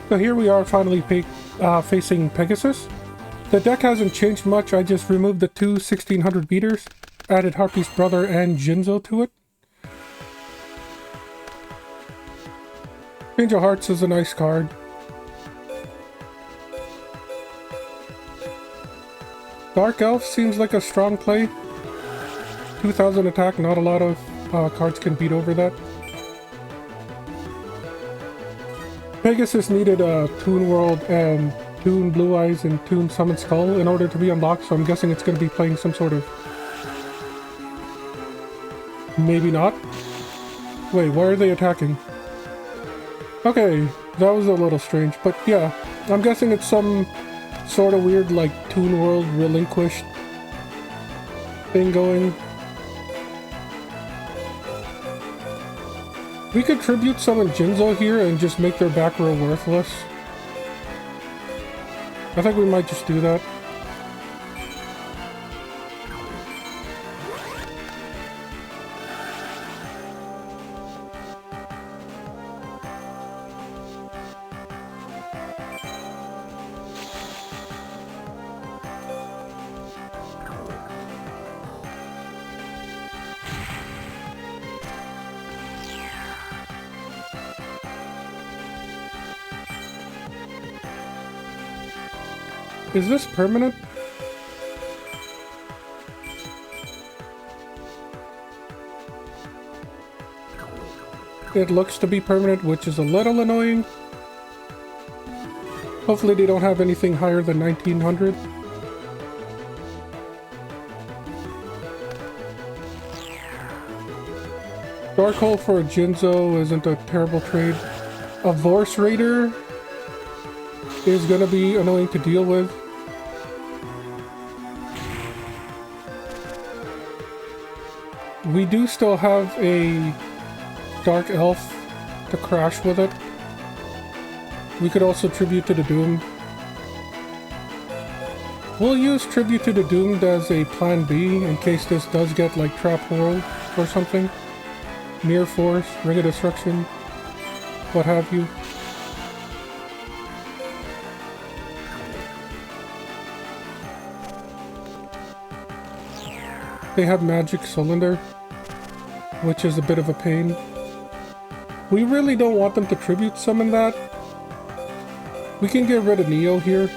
So here we are finally facing Pegasus. The deck hasn't changed much, I just removed the two 1600 beaters, added Harpy's brother and Jinzo to it. Change of Hearts is a nice card. Dark Elf seems like a strong play. 2000 attack, not a lot of cards can beat over that. Pegasus needed a Toon World and Toon Blue Eyes and Toon Summon Skull in order to be unlocked, so I'm guessing it's going to be playing some sort of... Maybe not. Wait, why are they attacking? Okay, that was a little strange, but yeah, I'm guessing it's some sort of weird, like, Toon World relinquished thing going. We could tribute summon Jinzo here and just make their back row worthless. I think we might just do that. Is this permanent? It looks to be permanent, which is a little annoying. Hopefully they don't have anything higher than 1900. Dark Hole for a Jinzo isn't a terrible trade. A Vorse Raider is gonna be annoying to deal with. We do still have a Dark Elf to crash with it. We could also Tribute to the Doomed. We'll use Tribute to the Doomed as a plan B in case this does get like Trap World or something. Mirror Force, Ring of Destruction, what have you. They have Magic Cylinder, which is a bit of a pain. We really don't want them to tribute summon that. We can get rid of Neo here.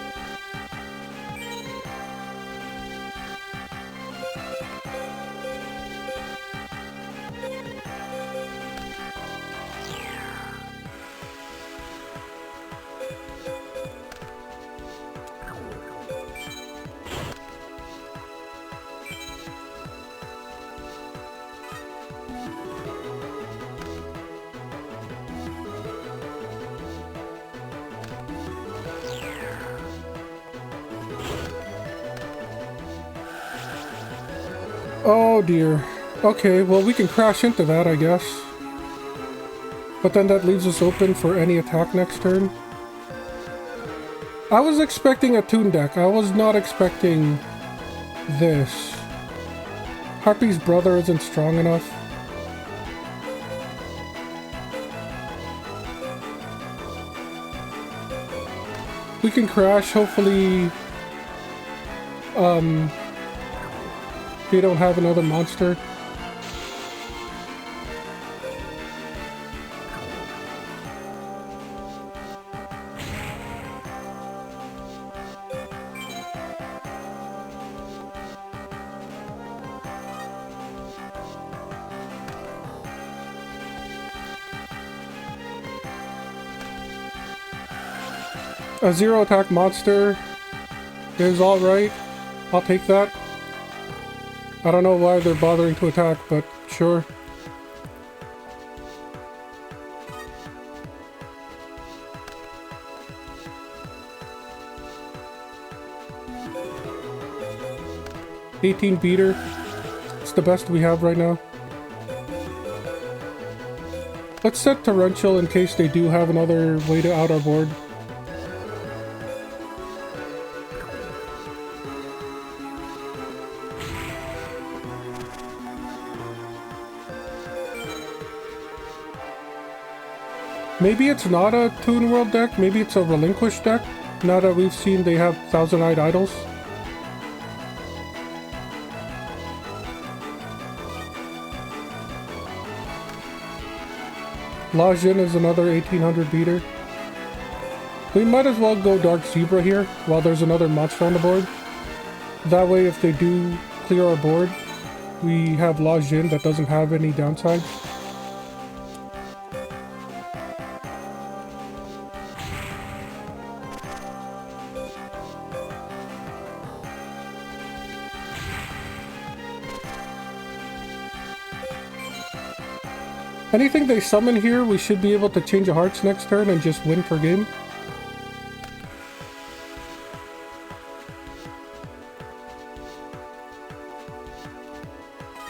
Oh dear. Okay, well we can crash into that, I guess. But then that leaves us open for any attack next turn. I was expecting a Toon deck. I was not expecting this. Harpy's brother isn't strong enough. We can crash, hopefully... they don't have another monster. A zero attack monster is alright. I'll take that. I don't know why they're bothering to attack, but sure. $18 beater. It's the best we have right now. Let's set Torrential in case they do have another way to out our board. Maybe it's not a Toon World deck, maybe it's a relinquished deck, now that we've seen they have Thousand-Eyed Idols. La Jin is another 1800 beater. We might as well go Dark Zebra here while there's another monster on the board. That way if they do clear our board, we have La Jin that doesn't have any downside. Anything they summon here, we should be able to change a hearts next turn and just win per game.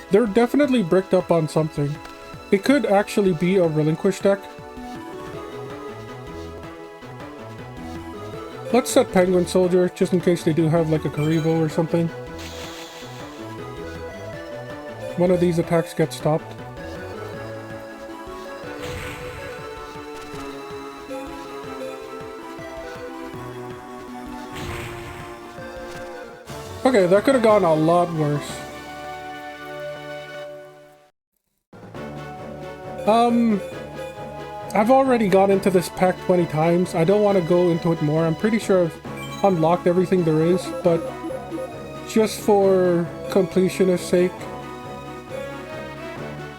They're definitely bricked up on something. It could actually be a relinquished deck. Let's set Penguin Soldier, just in case they do have like a Karibo or something. One of these attacks gets stopped. Okay, that could have gone a lot worse. I've already gone into this pack 20 times. I don't want to go into it more. I'm pretty sure I've unlocked everything there is, but just for completionist's sake.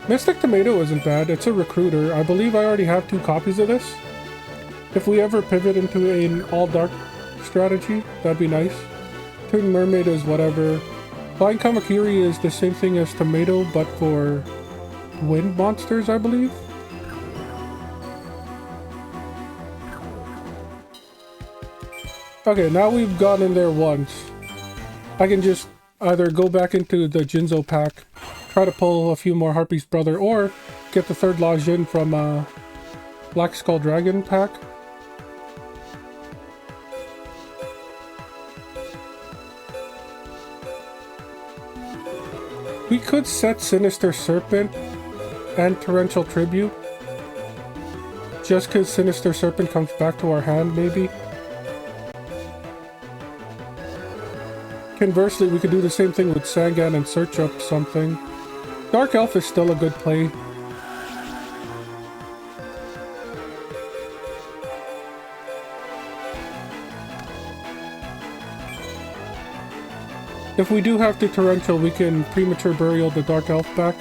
Mystic Tomato isn't bad. It's a recruiter. I believe I already have 2 copies of this. If we ever pivot into an all-dark strategy, that'd be nice. Toon Mermaid is whatever. Flying Kamakiri is the same thing as Tomato, but for wind monsters, I believe. Okay, now we've gone in there once. I can just either go back into the Jinzo pack, try to pull a few more Harpy's Brother, or get the 3rd La Jin from Black Skull Dragon pack. We could set Sinister Serpent and Torrential Tribute. Just because Sinister Serpent comes back to our hand, maybe. Conversely, we could do the same thing with Sangan and search up something. Dark Elf is still a good play. If we do have to Torrential, we can Premature Burial the Dark Elf back.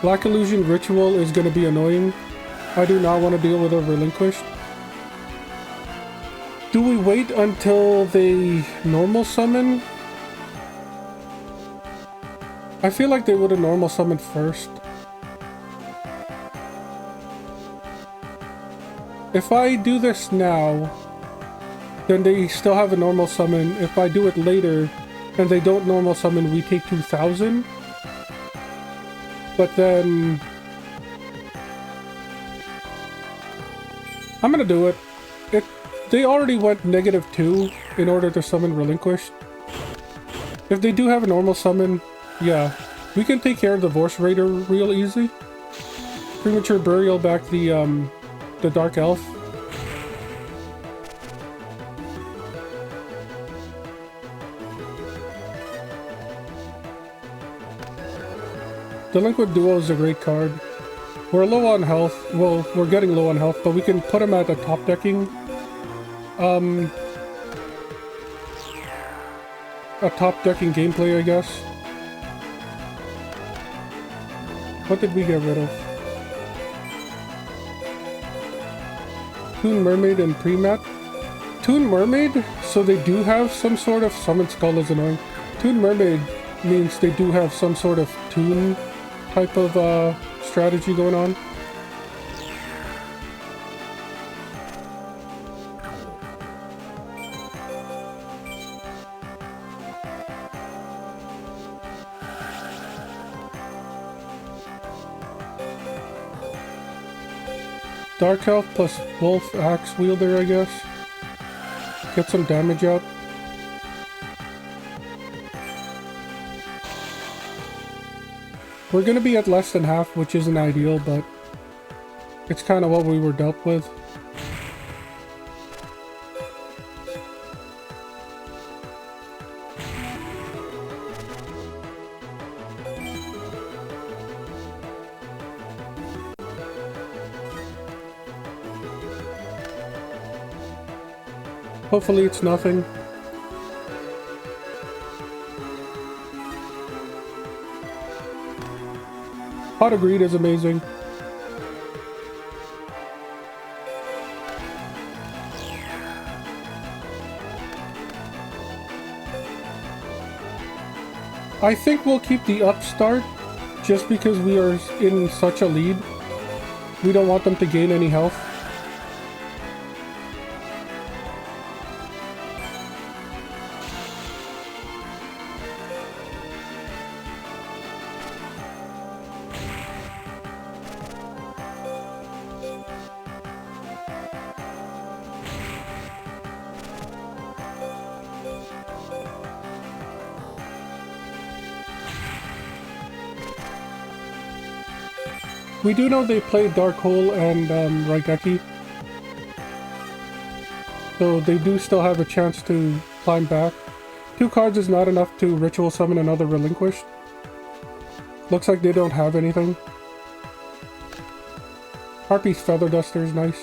Black Illusion Ritual is going to be annoying. I do not want to deal with a Relinquished. Do we wait until they normal summon? I feel like they would have normal summoned first. If I do this now, then they still have a normal summon. If I do it later and they don't normal summon, we take 2,000. But then I'm gonna do it. They already went -2 in order to summon Relinquished. If they do have a normal summon, yeah, we can take care of the Vorse Raider real easy. Premature Burial back the Dark Elf. Delinquent Duo is a great card. We're low on health. Well, we're getting low on health, but we can put him at the top decking. A top decking gameplay, I guess. What did we get rid of? Toon Mermaid and Premat. Toon Mermaid, so they do have some sort of Summon Skull is annoying. Toon Mermaid means they do have some sort of Toon type of strategy going on. Dark Elf plus Wolf Axe Wielder, I guess. Get some damage out. We're gonna be at less than half, which isn't ideal, but it's kind of what we were dealt with. Hopefully it's nothing. Pot of Greed is amazing. I think we'll keep the upstart just because we are in such a lead. We don't want them to gain any health. We do know they play Dark Hole and Raigeki, so they do still have a chance to climb back. 2 cards is not enough to ritual summon another Relinquished. Looks like they don't have anything. Harpy's Feather Duster is nice.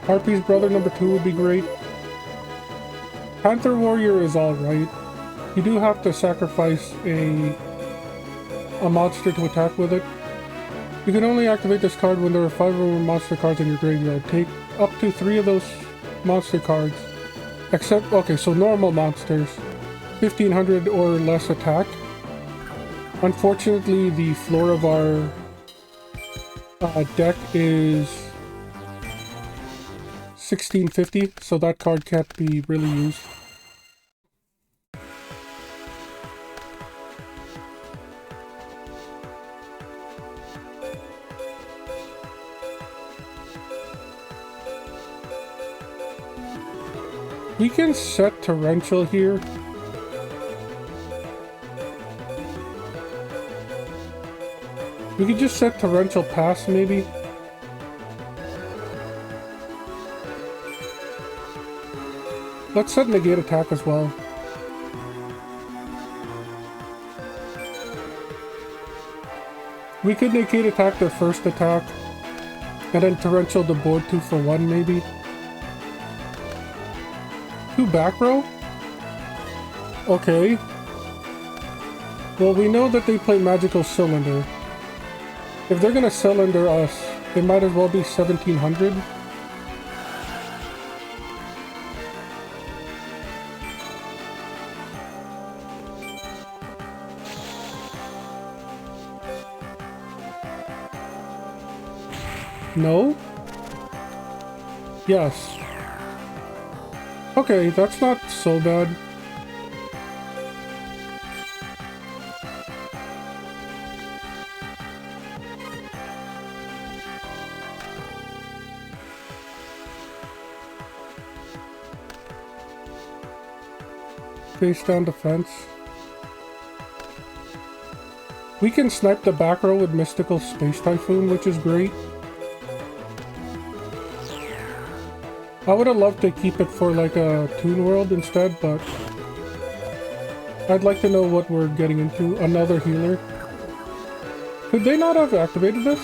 Harpy's Brother number 2 would be great. Panther Warrior is alright. You do have to sacrifice a monster to attack with it. You can only activate this card when there are 5 or more monster cards in your graveyard. Take up to 3 of those monster cards. Except, okay, so normal monsters. 1500 or less attack. Unfortunately, the floor of our deck is 1650, so that card can't be really used. We can set Torrential here. We could just set Torrential Pass, maybe. Let's set Negate Attack as well. We could Negate Attack their first attack, and then Torrential the board 2 for 1, maybe. 2 back row? Okay. Well, we know that they play Magical Cylinder. If they're gonna cylinder us, it might as well be 1700. No? Yes. Okay, that's not so bad. Face down defense. We can snipe the back row with Mystical Space Typhoon, which is great. I would have loved to keep it for like a Toon World instead, but I'd like to know what we're getting into. Another healer. Could they not have activated this?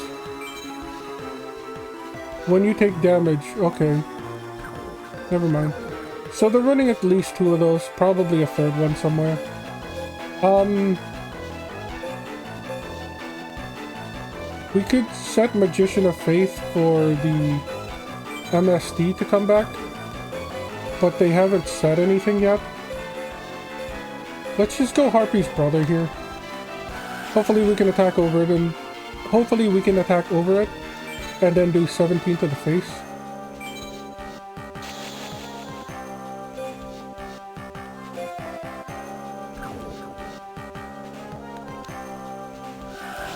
When you take damage, okay. Never mind. So they're running at least 2 of those, probably a 3rd one somewhere. We could set Magician of Faith for the MSD to come back, but they haven't said anything yet. Let's just go Harpy's Brother here. Hopefully we can attack over it, and hopefully we can attack over it and then do 17 to the face.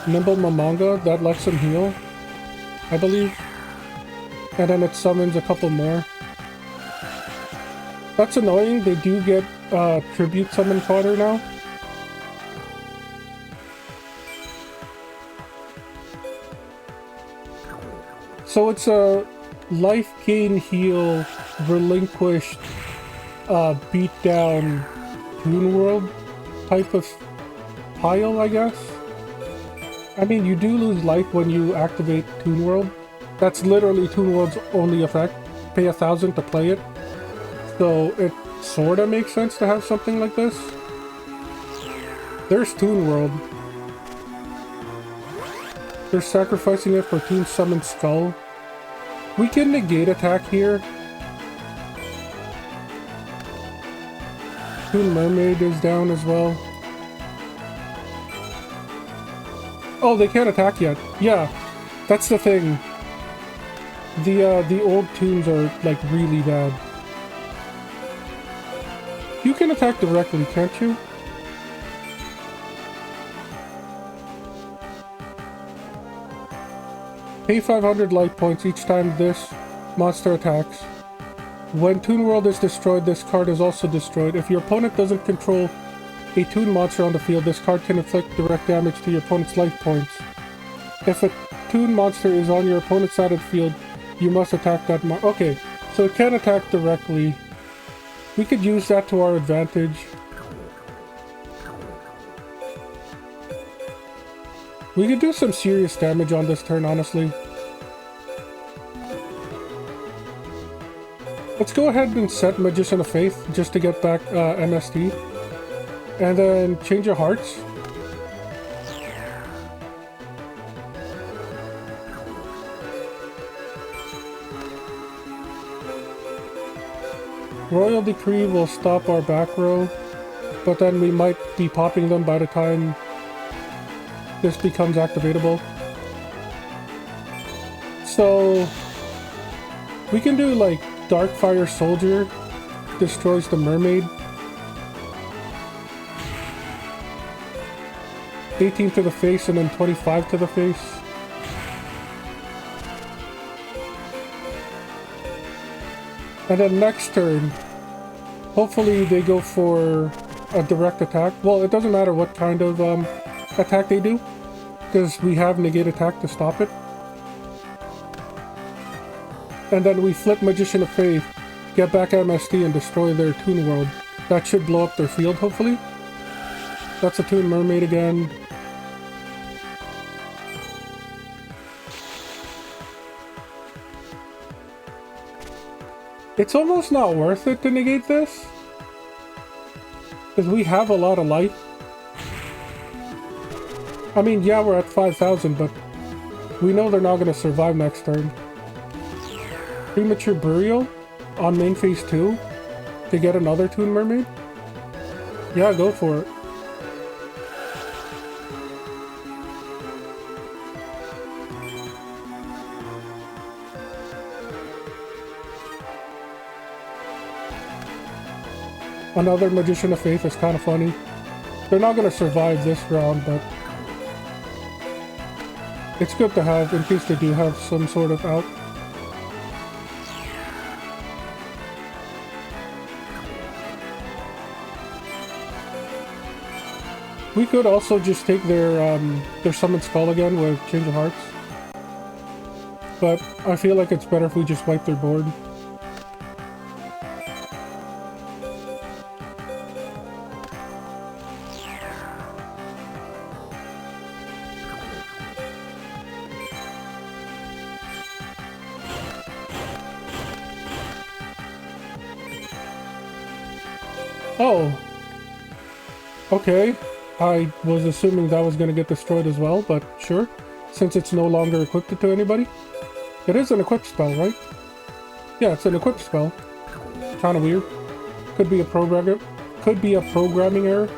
Nimble Mamanga, that lets him heal, I believe. And then it summons a couple more. That's annoying, they do get tribute summon fodder now. So it's a life gain heal relinquished beat down Toon World type of pile, I guess. I mean, you do lose life when you activate Toon World. That's literally Toon World's only effect. Pay 1,000 to play it. So it sorta makes sense to have something like this. There's Toon World. They're sacrificing it for Toon Summon Skull. We can negate attack here. Toon Mermaid is down as well. Oh, they can't attack yet. Yeah, that's the thing. The old toons are like really bad. You can attack directly, can't you? Pay 500 life points each time this monster attacks. When Toon World is destroyed, this card is also destroyed. If your opponent doesn't control a Toon monster on the field, this card can inflict direct damage to your opponent's life points. If a Toon monster is on your opponent's side of the field, you must attack that okay, so it can attack directly. We could use that to our advantage. We could do some serious damage on this turn, honestly. Let's go ahead and set Magician of Faith just to get back MST. And then change your hearts. Royal Decree will stop our back row, but then we might be popping them by the time this becomes activatable. So we can do like Darkfire Soldier destroys the mermaid. 18 to the face and then 25 to the face. And then next turn, hopefully they go for a direct attack. Well, it doesn't matter what kind of attack they do, because we have negate attack to stop it. And then we flip Magician of Faith, get back MST and destroy their Toon World. That should blow up their field, hopefully. That's a Toon Mermaid again. It's almost not worth it to negate this, because we have a lot of life. I mean, yeah, we're at 5,000, but we know they're not going to survive next turn. Premature Burial on main phase 2 to get another Toon Mermaid? Yeah, go for it. Another Magician of Faith is kind of funny. They're not going to survive this round, but it's good to have in case they do have some sort of out. We could also just take their Summon Skull again with Change of Hearts. But I feel like it's better if we just wipe their board. Oh, okay. I was assuming that was going to get destroyed as well, but sure. Since it's no longer equipped to anybody. It is an equipped spell, right? Yeah, it's an equipped spell. Kind of weird. Could be a programming error.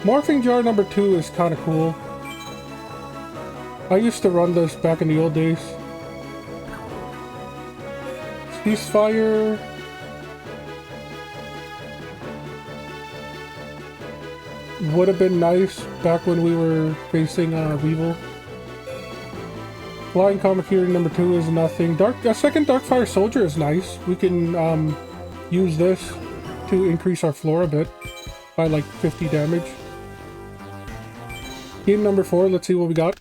Morphing Jar number 2 is kind of cool. I used to run this back in the old days. Ceasefire. Would have been nice back when we were facing Weevil. Flying Comic Hearing number 2 is nothing. A second Darkfire Soldier is nice. We can use this to increase our floor a bit by like 50 damage. Game number 4, let's see what we got.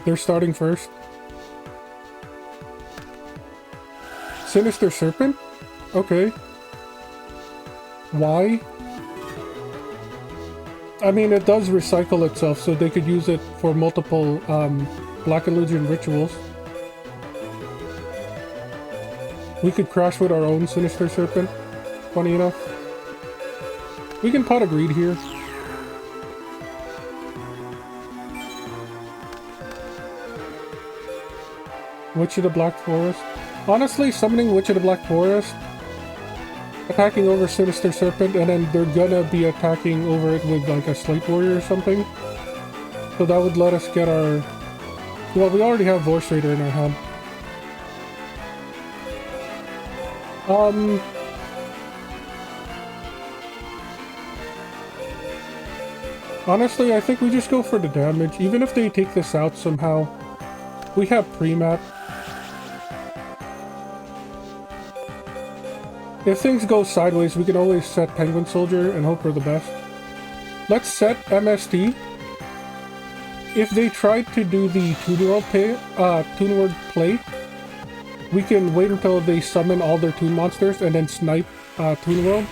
They're starting first. Sinister Serpent? Okay. Why? I mean, it does recycle itself, so they could use it for multiple Black Illusion rituals. We could crash with our own Sinister Serpent, funny enough. We can Pot of Greed here. Witch of the Black Forest. Honestly, summoning Witch of the Black Forest, attacking over Sinister Serpent, and then they're gonna be attacking over it with like a Slate Warrior or something. So that would let us get our... Well, we already have Voice Raider in our hand. Honestly, I think we just go for the damage. Even if they take this out somehow, we have pre-map. If things go sideways, we can always set Penguin Soldier and hope for the best. Let's set MST. If they try to do the Toon World play, we can wait until they summon all their Toon monsters and then snipe Toon World.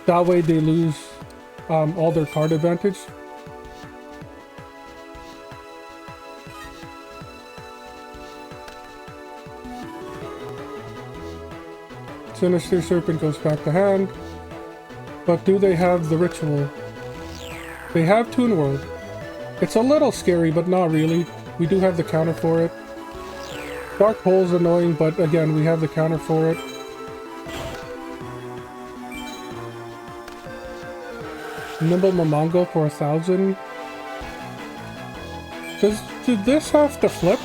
That way they lose all their card advantage. Sinister Serpent goes back to hand. But do they have the ritual? They have Toon World. It's a little scary, but not really. We do have the counter for it. Dark Hole's annoying, but again, we have the counter for it. Nimble Momongo for 1,000. Did this have to flip?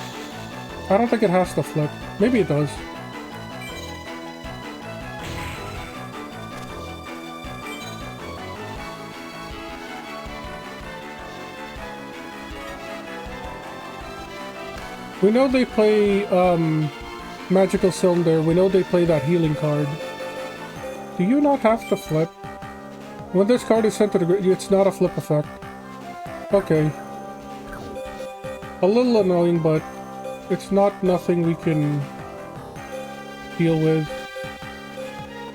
I don't think it has to flip. Maybe it does. We know they play Magical Cylinder. We know they play that healing card. Do you not have to flip? When this card is sent to the grid, it's not a flip effect. Okay. A little annoying, but it's not nothing we can deal with.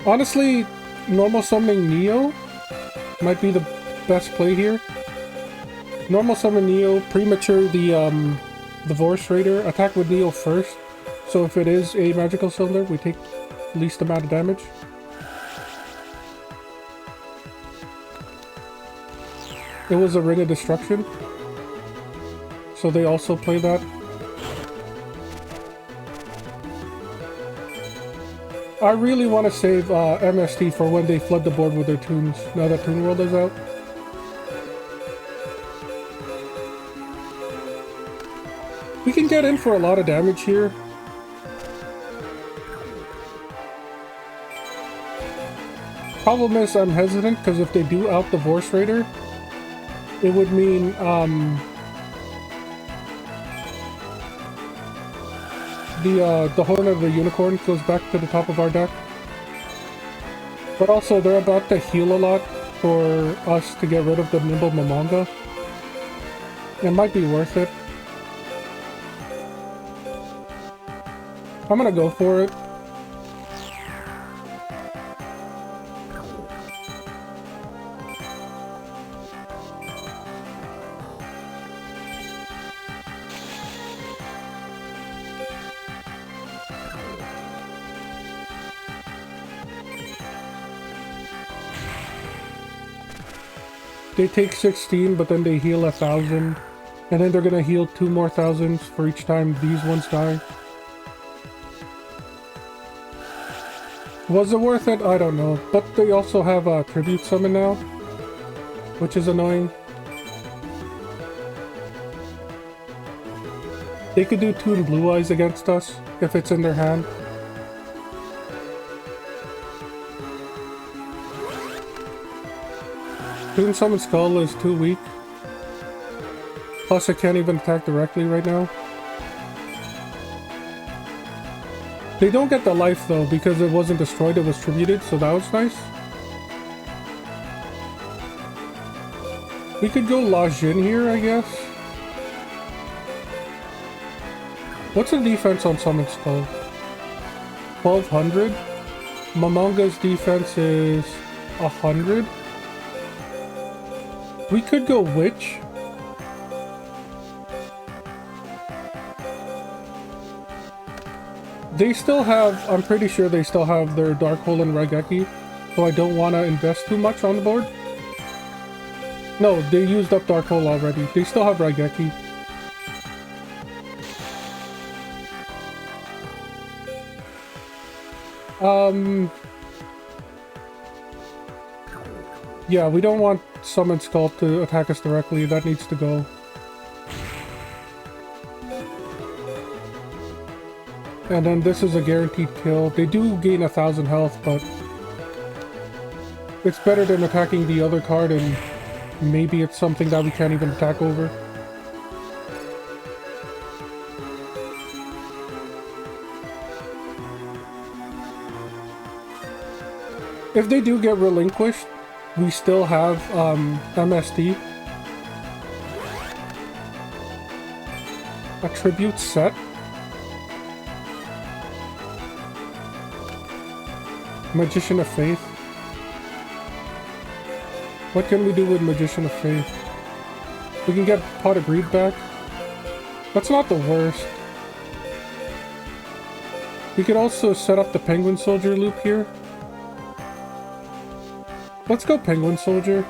Honestly, normal summoning Neo might be the best play here. Normal summon Neo, premature the Voice Raider, attack with Neo first. So if it is a Magical Cylinder, we take least amount of damage. It was a Ring of Destruction, so they also play that. I really want to save MST for when they flood the board with their tunes, now that Toon World is out. We can get in for a lot of damage here. Problem is, I'm hesitant, because if they do out the Voice Raider, it would mean, the Horn of the Unicorn goes back to the top of our deck. But also, they're about to heal a lot for us to get rid of the Nimble Momonga. It might be worth it. I'm gonna go for it. They take 16, but then they heal 1,000. And then they're gonna heal 2 more thousands for each time these ones die. Was it worth it? I don't know. But they also have a tribute summon now, which is annoying. They could do Toon Blue Eyes against us if it's in their hand. Toon Summon Skull is too weak. Plus, it can't even attack directly right now. They don't get the life though because it wasn't destroyed, it was tributed, so that was nice. We could go La Jin here, I guess. What's the defense on Summon Skull? 1200? Momonga's defense is 100. We could go Witch. They still have, I'm pretty sure they still have their Dark Hole and Raigeki, so I don't want to invest too much on the board. No, they used up Dark Hole already. They still have Raigeki. Yeah, we don't want Summon Skull to attack us directly. That needs to go. And then this is a guaranteed kill. They do gain 1,000 health, but it's better than attacking the other card, and maybe it's something that we can't even attack over. If they do get relinquished, we still have MST. A tribute set. Magician of Faith. What can we do with Magician of Faith? We can get Pot of Greed back. That's not the worst. We could also set up the Penguin Soldier loop here. Let's go Penguin Soldier.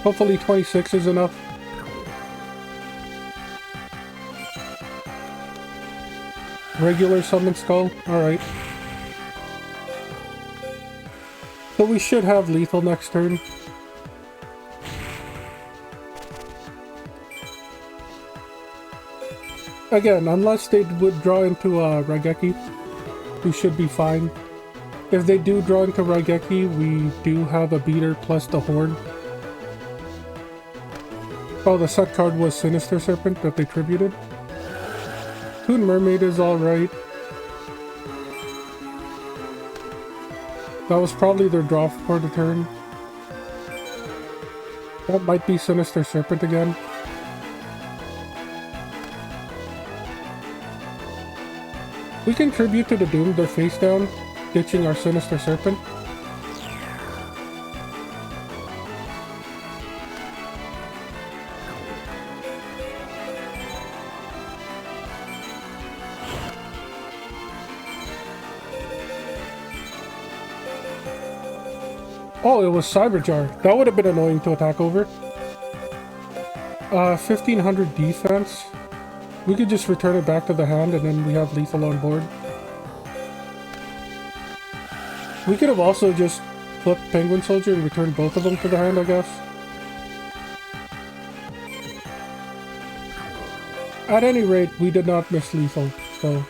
Hopefully 26 is enough. Regular Summon Skull? Alright. So we should have lethal next turn. Again, unless they would draw into Raigeki, we should be fine. If they do draw into Raigeki, we do have a beater plus the Horn. Oh, the set card was Sinister Serpent that they tributed. Toon Mermaid is alright. That was probably their draw for the turn. That might be Sinister Serpent again. We can tribute to the Doomed, they're face down, ditching our Sinister Serpent. Oh, it was Cyberjar. That would have been annoying to attack over. 1500 defense. We could just return it back to the hand and then we have lethal on board. We could have also just flipped Penguin Soldier and returned both of them to the hand, I guess. At any rate, we did not miss lethal, so...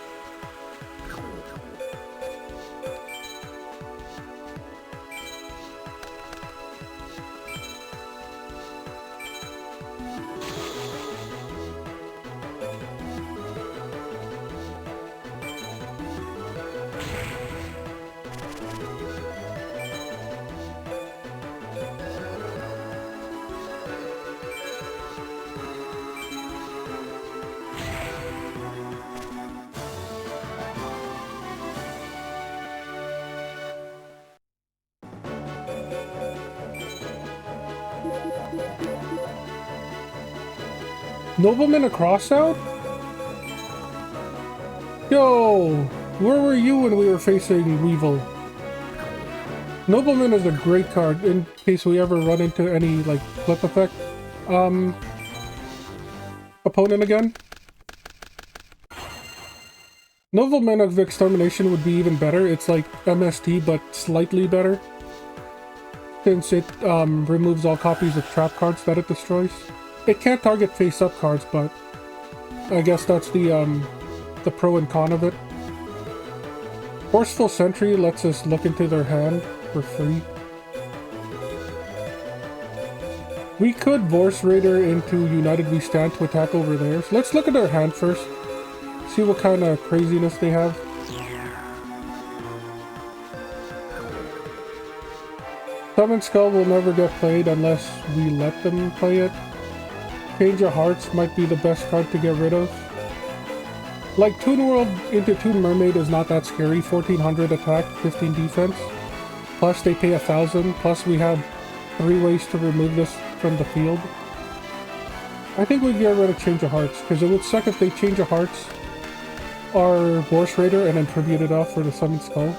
Nobleman across out? Yo! Where were you when we were facing Weevil? Nobleman is a great card in case we ever run into any, like, flip effect. Opponent again? Nobleman of Extermination would be even better. It's like MST, but slightly better. Since it removes all copies of trap cards that it destroys. It can't target face-up cards, but I guess that's the pro and con of it. Forceful Sentry lets us look into their hand for free. We could Vorse Raider into United We Stand to attack over theirs. Let's look at their hand first. See what kind of craziness they have. Summon Skull will never get played unless we let them play it. Change of Hearts might be the best card to get rid of. Like, Toon World into Toon Mermaid is not that scary. 1400 attack, 15 defense. Plus they pay 1000. Plus we have 3 ways to remove this from the field. I think we'd get rid of Change of Hearts, because it would suck if they Change of Hearts our Vorse Raider and then tribute it off for the Summon Skull.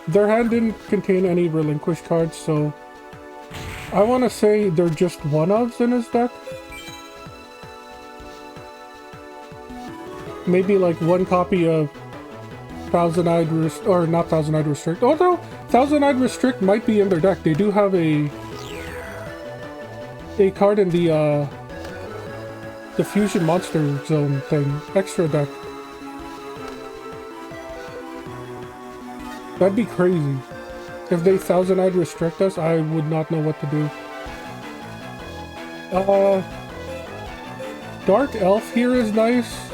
Their hand didn't contain any relinquished cards, so I want to say they're just one-ofs in his deck. Maybe like one copy of Thousand-Eyed or not Thousand-Eyed Restrict. Although Thousand-Eyed Restrict might be in their deck. They do have a card in the Fusion Monster Zone thing, extra deck. That'd be crazy. If they Thousand-Eyed Restrict us, I would not know what to do. Dark Elf here is nice.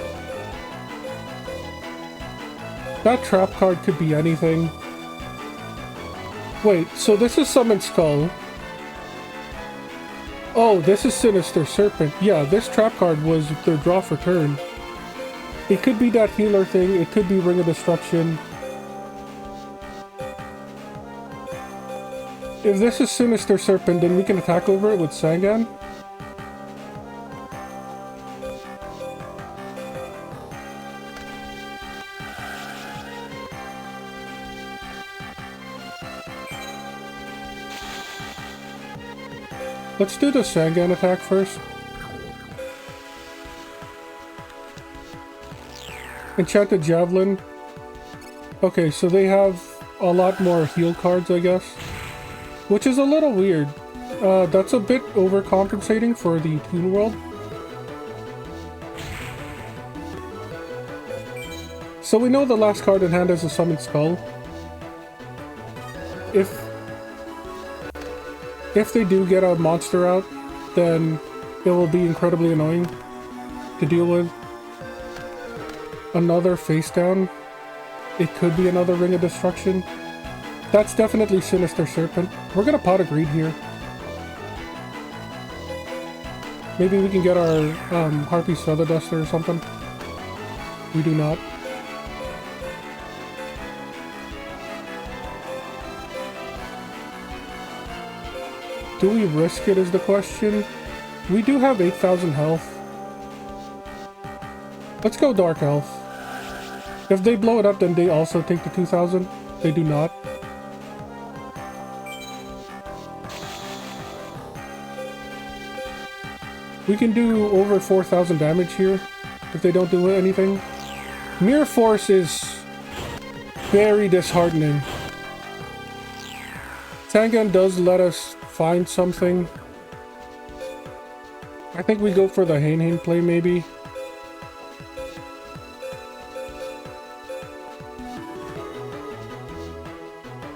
That trap card could be anything. Wait, so this is Summon Skull. Oh, this is Sinister Serpent. Yeah, this trap card was their draw for turn. It could be that healer thing, it could be Ring of Destruction. If this is Sinister Serpent, then we can attack over it with Sangan. Let's do the Sangan attack first. Enchanted Javelin. Okay, so they have a lot more heal cards, I guess. Which is a little weird. That's a bit overcompensating for the Toon World. So we know the last card in hand is a Summon Skull. If they do get a monster out, then it will be incredibly annoying to deal with. Another face down. It could be another Ring of Destruction. That's definitely Sinister Serpent. We're gonna Pot of Greed here. Maybe we can get our Harpy's Feather Duster or something. We do not. Do we risk it is the question. We do have 8,000 health. Let's go Dark Elf. If they blow it up, then they also take the 2,000. They do not. We can do over 4,000 damage here if they don't do anything. Mirror Force is very disheartening. Sangan does let us find something. I think we go for the Hain play maybe.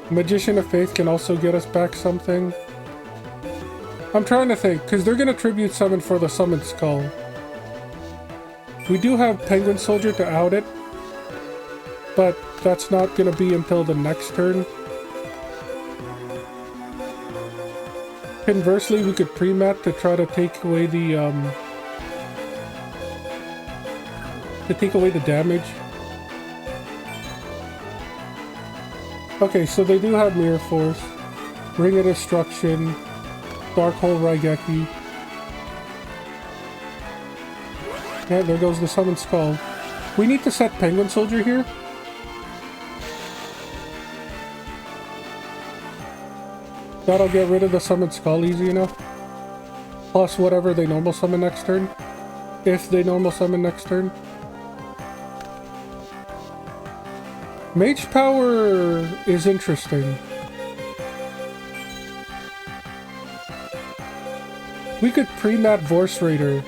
Magician of Faith can also get us back something. I'm trying to think, because they're going to tribute summon for the Summon Skull. We do have Penguin Soldier to out it, but that's not going to be until the next turn. Conversely, we could pre-mat to try to take away the damage. Okay, so they do have Mirror Force, Ring of Destruction. Dark Hole Raigeki. Yeah, there goes the Summon Skull. We need to set Penguin Soldier here. That'll get rid of the Summon Skull easy enough. Plus whatever they normal summon next turn. If they normal summon next turn. Mage Power is interesting. We could pre-mat Vorse Raider.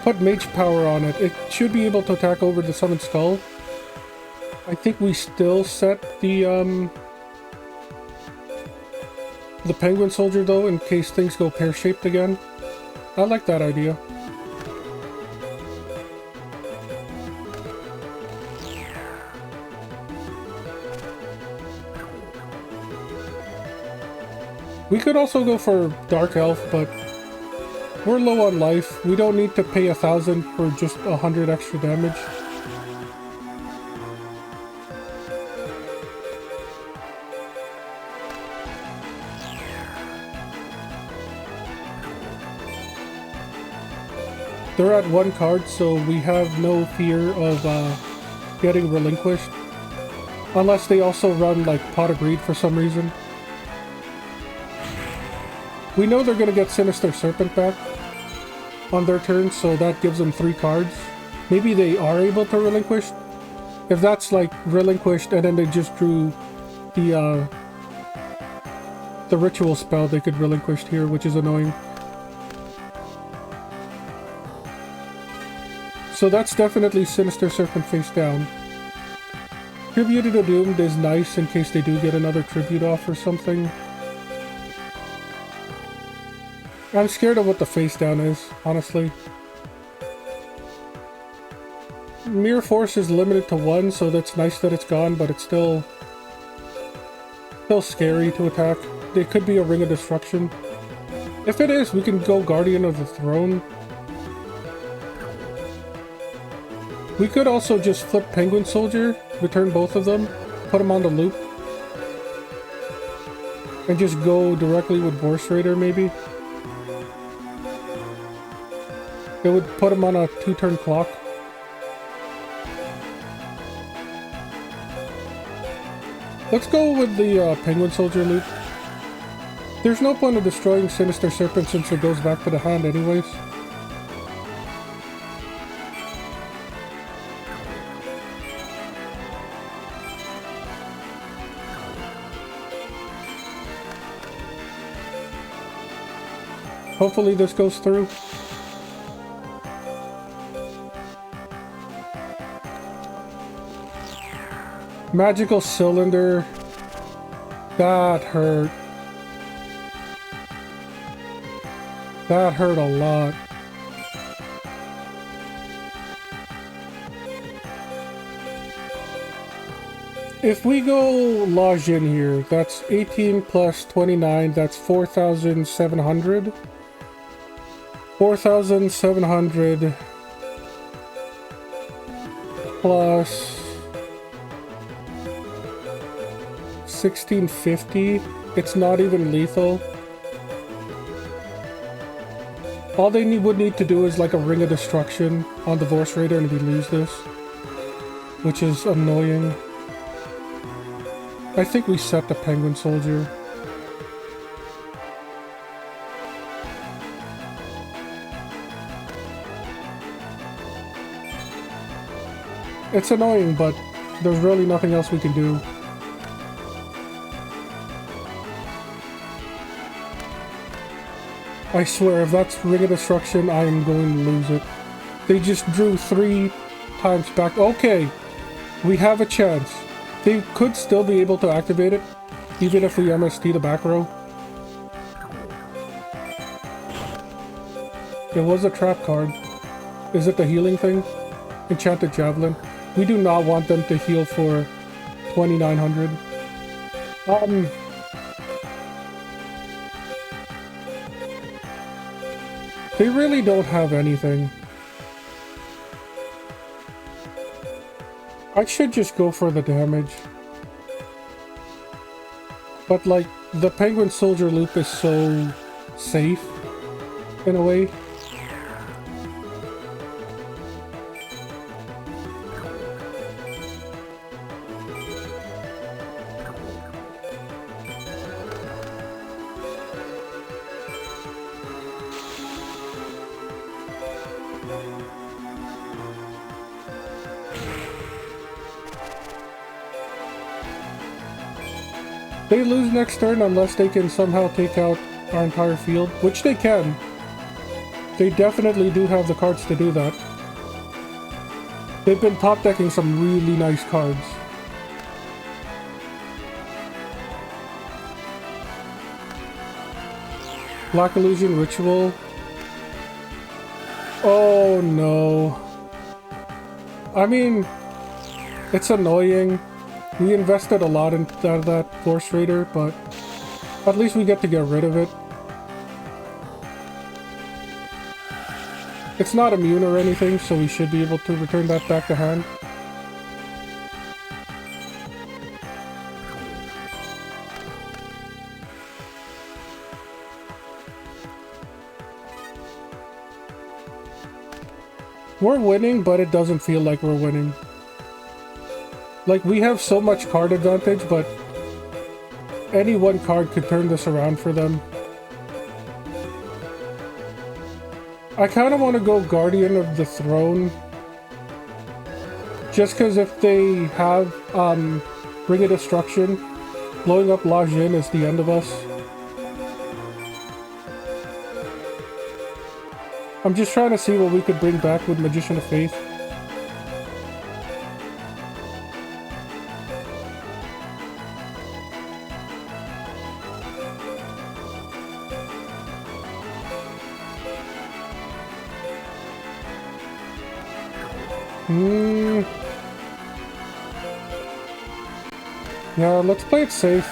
Put Mage Power on it. It should be able to attack over the Summon Skull. I think we still set the Penguin Soldier though, in case things go pear-shaped again. I like that idea. We could also go for Dark Elf, but we're low on life. We don't need to pay 1,000 for just 100 extra damage. They're at 1 card, so we have no fear of getting relinquished. Unless they also run like Pot of Greed for some reason. We know they're going to get Sinister Serpent back on their turn, so that gives them 3 cards. Maybe they are able to relinquish. If that's like relinquished and then they just drew the ritual spell, they could relinquish here, which is annoying. So that's definitely Sinister Serpent face down. Tribute to the Doomed is nice in case they do get another tribute off or something. I'm scared of what the face down is, honestly. Mirror Force is limited to 1, so that's nice that it's gone, but it's still scary to attack. It could be a Ring of Destruction. If it is, we can go Guardian of the Throne. We could also just flip Penguin Soldier, return both of them, put them on the loop, and just go directly with Vorse Raider, maybe. It would put him on a 2-turn clock. Let's go with the Penguin Soldier loop. There's no point of destroying Sinister Serpent since it goes back to the hand anyways. Hopefully this goes through. Magical Cylinder. That hurt. That hurt a lot. If we go La Jin here, that's 18 plus 29, that's 4,700. 4,700 plus 1,650. It's not even lethal. All they would need to do is like a Ring of Destruction on the Vorse Raider and we lose this, which is annoying. I think we set the Penguin Soldier. It's annoying, but there's really nothing else we can do. I swear, if that's Ring of Destruction, I am going to lose it. They just drew 3 times back. Okay, we have a chance. They could still be able to activate it, even if we MST the back row. It was a trap card. Is it the healing thing? Enchanted Javelin. We do not want them to heal for 2,900. They really don't have anything. I should just go for the damage. But like, the Penguin Soldier loop is so safe in a way. They lose next turn unless they can somehow take out our entire field, which they can. They definitely do have the cards to do that. They've been top decking some really nice cards. Black Illusion Ritual. Oh no. I mean, it's annoying. We invested a lot into that Force Raider, but at least we get to get rid of it. It's not immune or anything, so we should be able to return that back to hand. We're winning, but it doesn't feel like we're winning. Like, we have so much card advantage, but any one card could turn this around for them. I kind of want to go Guardian of the Throne. Just because if they have Ring of Destruction, blowing up La Jin is the end of us. I'm just trying to see what we could bring back with Magician of Faith. Yeah, let's play it safe.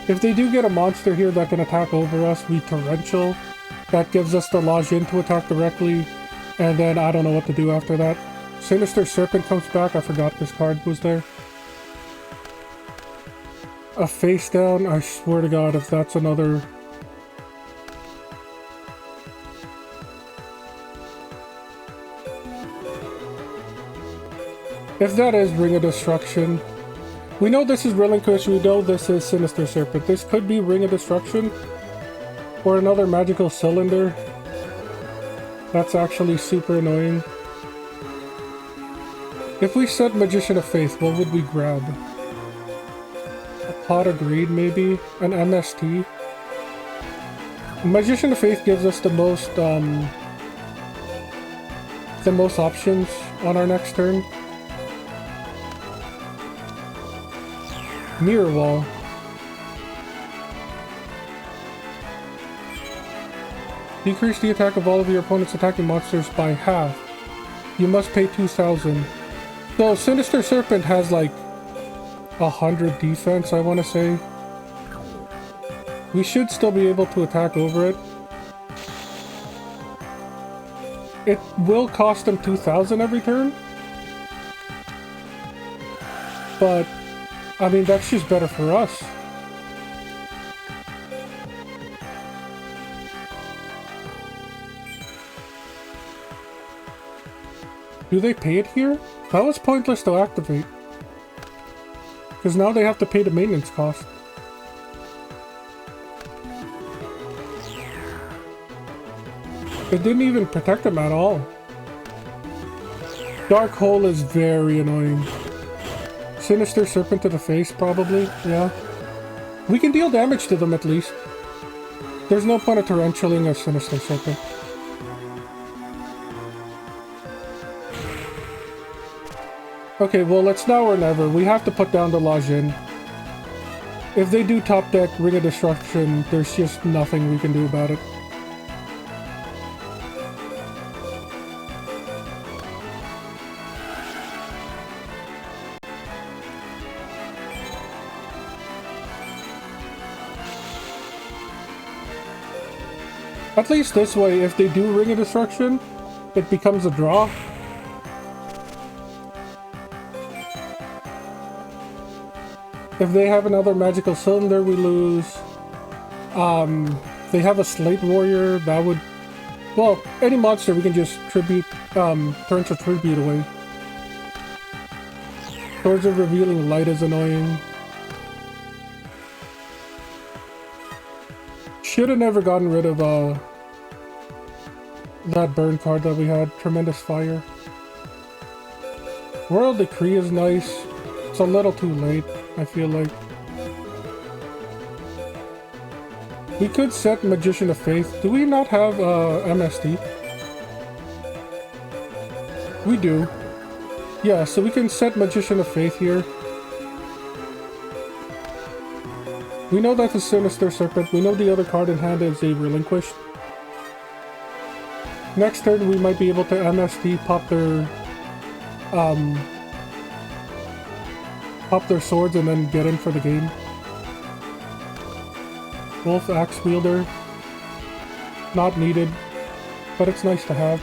If they do get a monster here that can attack over us, we Torrential. That gives us the La Jin to attack directly, and then I don't know what to do after that. Sinister Serpent comes back. I forgot this card was there. A face down. I swear to God, if that's another... If that is Ring of Destruction. We know this is Relinquish. We know this is Sinister Serpent. This could be Ring of Destruction. Or another Magical Cylinder. That's actually super annoying. If we said Magician of Faith, what would we grab? A Pot of Greed, maybe? An MST? Magician of Faith gives us the most options on our next turn. Mirror Wall. Decrease the attack of all of your opponent's attacking monsters by half. You must pay 2,000. So Sinister Serpent has like 100 defense, I want to say. We should still be able to attack over it. It will cost them 2,000 every turn. But, I mean, that's just better for us. Do they pay it here? That was pointless to activate. Because now they have to pay the maintenance cost. It didn't even protect them at all. Dark Hole is very annoying. Sinister Serpent to the face, probably. Yeah. We can deal damage to them at least. There's no point of Torrentialing a Sinister Serpent. Okay, well, it's now or never. We have to put down the La Jin. If they do top deck Ring of Destruction, there's just nothing we can do about it. At least this way, if they do Ring of Destruction, it becomes a draw. If they have another magical cylinder, we lose. They have a Slate Warrior, that would... Well, any monster we can just tribute, turn to tribute away. Swords of Revealing Light is annoying. Should have never gotten rid of, that burn card that we had. Tremendous Fire. Royal Decree is nice. It's a little too late, I feel like. We could set Magician of Faith. Do we not have MST? We do. Yeah, so we can set Magician of Faith here. We know that's a Sinister Serpent. We know the other card in hand is a Relinquished. Next turn we might be able to MST pop their swords and then get in for the game. Wolf Axe Wielder. Not needed, but it's nice to have.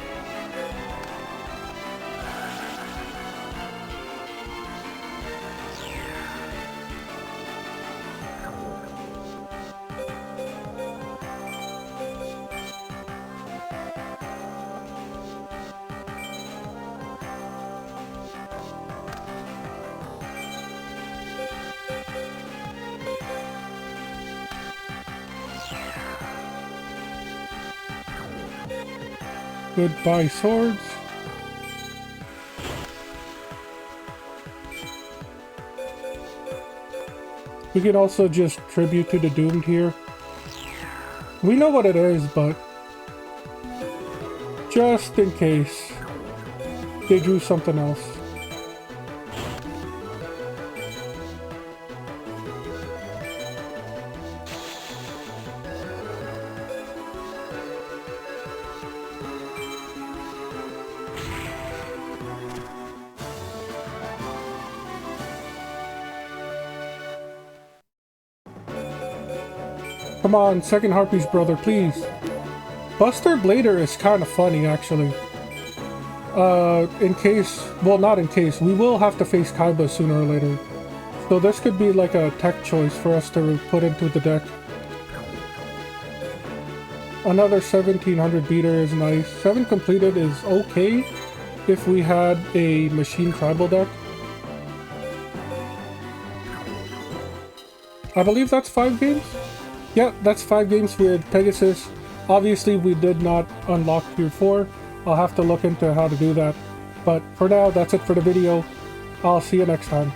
Goodbye, swords. We can also just tribute to the Doomed here. We know what it is, but just in case they drew something else. Come on, second Harpy's brother, please. Buster Blader is kind of funny, actually. In case... Well, not in case. We will have to face Kaiba sooner or later. So this could be like a tech choice for us to put into the deck. Another 1700 beater is nice. 7 completed is okay if we had a machine tribal deck. I believe that's 5 games? Yeah, that's 5 games with Pegasus. Obviously, we did not unlock Tier 4. I'll have to look into how to do that. But for now, that's it for the video. I'll see you next time.